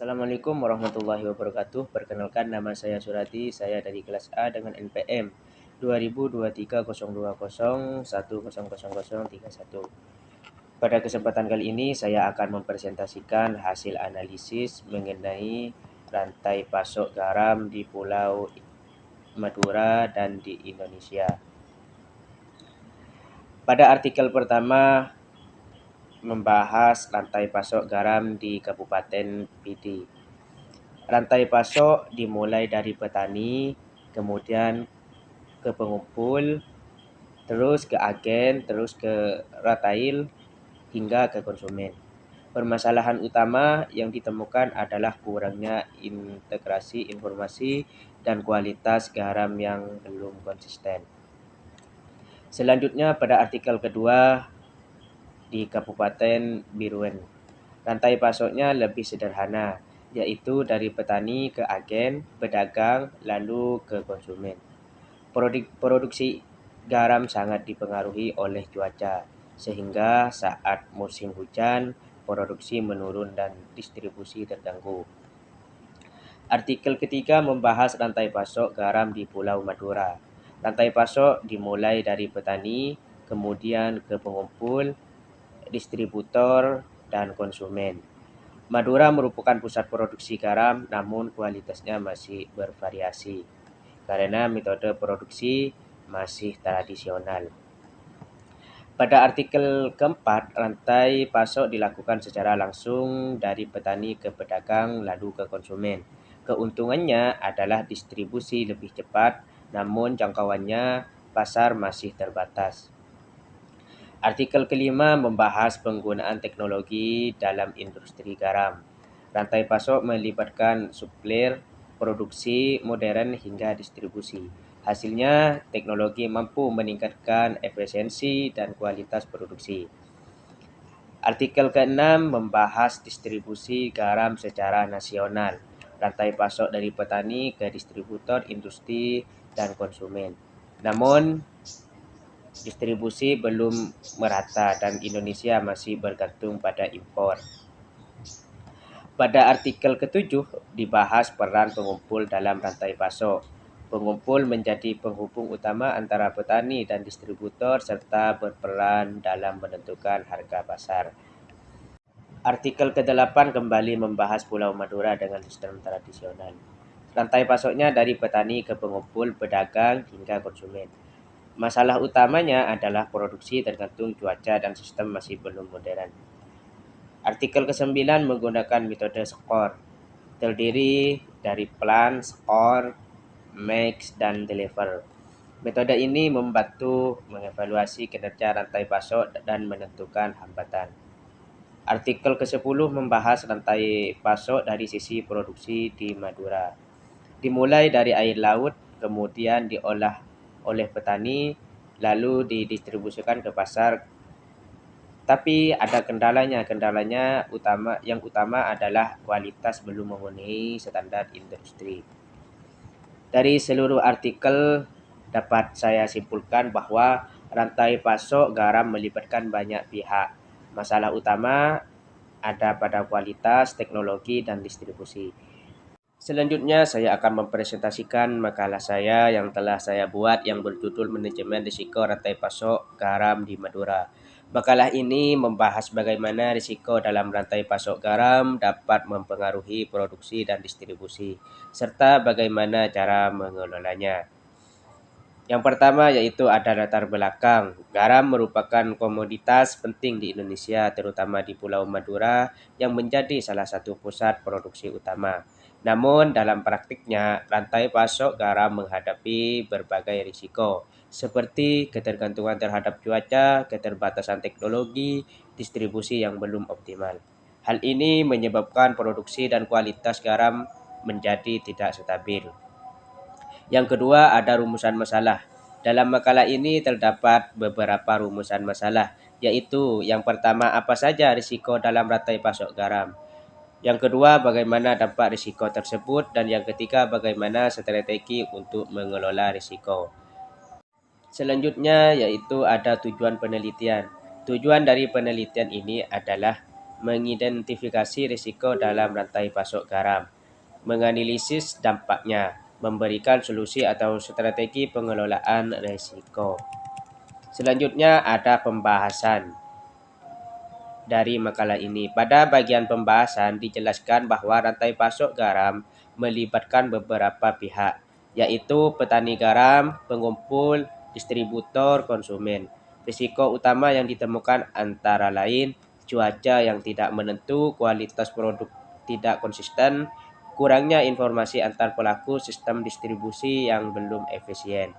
Assalamualaikum warahmatullahi wabarakatuh. Perkenalkan, nama saya Surati. Saya dari kelas A dengan NPM 20230010010031. Pada kesempatan kali ini saya akan mempresentasikan hasil analisis mengenai rantai pasok garam di Pulau Madura dan di Indonesia. Pada artikel pertama membahas rantai pasok garam di Kabupaten Pidi. Rantai pasok dimulai dari petani, kemudian ke pengumpul, terus ke agen, terus ke retail, hingga ke konsumen. Permasalahan utama yang ditemukan adalah kurangnya integrasi informasi dan kualitas garam yang belum konsisten. Selanjutnya pada artikel kedua di Kabupaten Biruen. Rantai pasoknya lebih sederhana, yaitu dari petani ke agen, pedagang, lalu ke konsumen. Produksi garam sangat dipengaruhi oleh cuaca, sehingga saat musim hujan, produksi menurun dan distribusi terganggu. Artikel ketiga membahas rantai pasok garam di Pulau Madura. Rantai pasok dimulai dari petani, kemudian ke pengumpul, distributor, dan konsumen. Madura merupakan pusat produksi garam, namun kualitasnya masih bervariasi karena metode produksi masih tradisional. Pada artikel keempat, rantai pasok dilakukan secara langsung dari petani ke pedagang lalu ke konsumen. Keuntungannya adalah distribusi lebih cepat, namun jangkauannya pasar masih terbatas. Artikel kelima membahas penggunaan teknologi dalam industri garam. Rantai pasok melibatkan supplier, produksi modern hingga distribusi. Hasilnya, teknologi mampu meningkatkan efisiensi dan kualitas produksi. Artikel keenam membahas distribusi garam secara nasional. Rantai pasok dari petani ke distributor, industri, dan konsumen. Namun, distribusi belum merata dan Indonesia masih bergantung pada impor. Pada artikel ketujuh dibahas peran pengumpul dalam rantai pasok. Pengumpul menjadi penghubung utama antara petani dan distributor serta berperan dalam menentukan harga pasar. Artikel ke-8 kembali membahas Pulau Madura dengan sistem tradisional. Rantai pasoknya dari petani ke pengumpul, pedagang, hingga konsumen. Masalah utamanya adalah produksi tergantung cuaca dan sistem masih belum modern. Artikel ke-9 menggunakan metode skor, terdiri dari plan, skor, max, dan deliver. Metode ini membantu mengevaluasi kinerja rantai pasok dan menentukan hambatan. Artikel ke-10 membahas rantai pasok dari sisi produksi di Madura. Dimulai dari air laut, kemudian diolah oleh petani, lalu didistribusikan ke pasar. Tapi ada kendalanya. Yang utama adalah kualitas belum memenuhi standar industri. Dari seluruh artikel dapat saya simpulkan bahwa rantai pasok garam melibatkan banyak pihak. Masalah utama ada pada kualitas, teknologi, dan distribusi. Selanjutnya saya akan mempresentasikan makalah saya yang telah saya buat yang berjudul Manajemen Risiko Rantai Pasok Garam di Madura. Makalah ini membahas bagaimana risiko dalam rantai pasok garam dapat mempengaruhi produksi dan distribusi, serta bagaimana cara mengelolanya. Yang pertama yaitu ada latar belakang. Garam merupakan komoditas penting di Indonesia, terutama di Pulau Madura yang menjadi salah satu pusat produksi utama. Namun dalam praktiknya, rantai pasok garam menghadapi berbagai risiko, seperti ketergantungan terhadap cuaca, keterbatasan teknologi, distribusi yang belum optimal. Hal ini menyebabkan produksi dan kualitas garam menjadi tidak stabil. Yang kedua ada rumusan masalah. Dalam makalah ini terdapat beberapa rumusan masalah, yaitu yang pertama apa saja risiko dalam rantai pasok garam. Yang kedua, bagaimana dampak risiko tersebut, dan yang ketiga, bagaimana strategi untuk mengelola risiko. Selanjutnya yaitu ada tujuan penelitian. Tujuan dari penelitian ini adalah mengidentifikasi risiko dalam rantai pasok garam, menganalisis dampaknya, memberikan solusi atau strategi pengelolaan risiko. Selanjutnya ada pembahasan dari makalah ini. Pada bagian pembahasan dijelaskan bahwa rantai pasok garam melibatkan beberapa pihak, yaitu petani garam, pengumpul, distributor, konsumen. Risiko utama yang ditemukan antara lain cuaca yang tidak menentu, kualitas produk tidak konsisten, kurangnya informasi antar pelaku sistem distribusi yang belum efisien.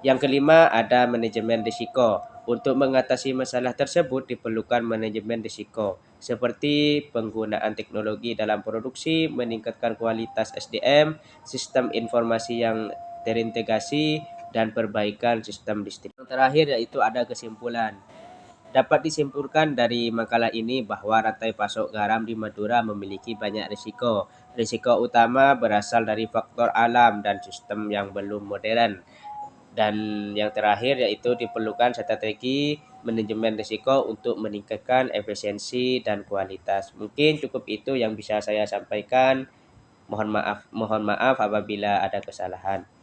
Yang kelima ada manajemen risiko. Untuk mengatasi masalah tersebut diperlukan manajemen risiko, seperti penggunaan teknologi dalam produksi, meningkatkan kualitas SDM, sistem informasi yang terintegrasi, dan perbaikan sistem distribusi. Yang terakhir yaitu ada kesimpulan. Dapat disimpulkan dari makalah ini bahwa rantai pasok garam di Madura memiliki banyak risiko. Risiko utama berasal dari faktor alam dan sistem yang belum modern. Dan yang terakhir yaitu diperlukan strategi manajemen risiko untuk meningkatkan efisiensi dan kualitas. Mungkin cukup itu yang bisa saya sampaikan. Mohon maaf apabila ada kesalahan.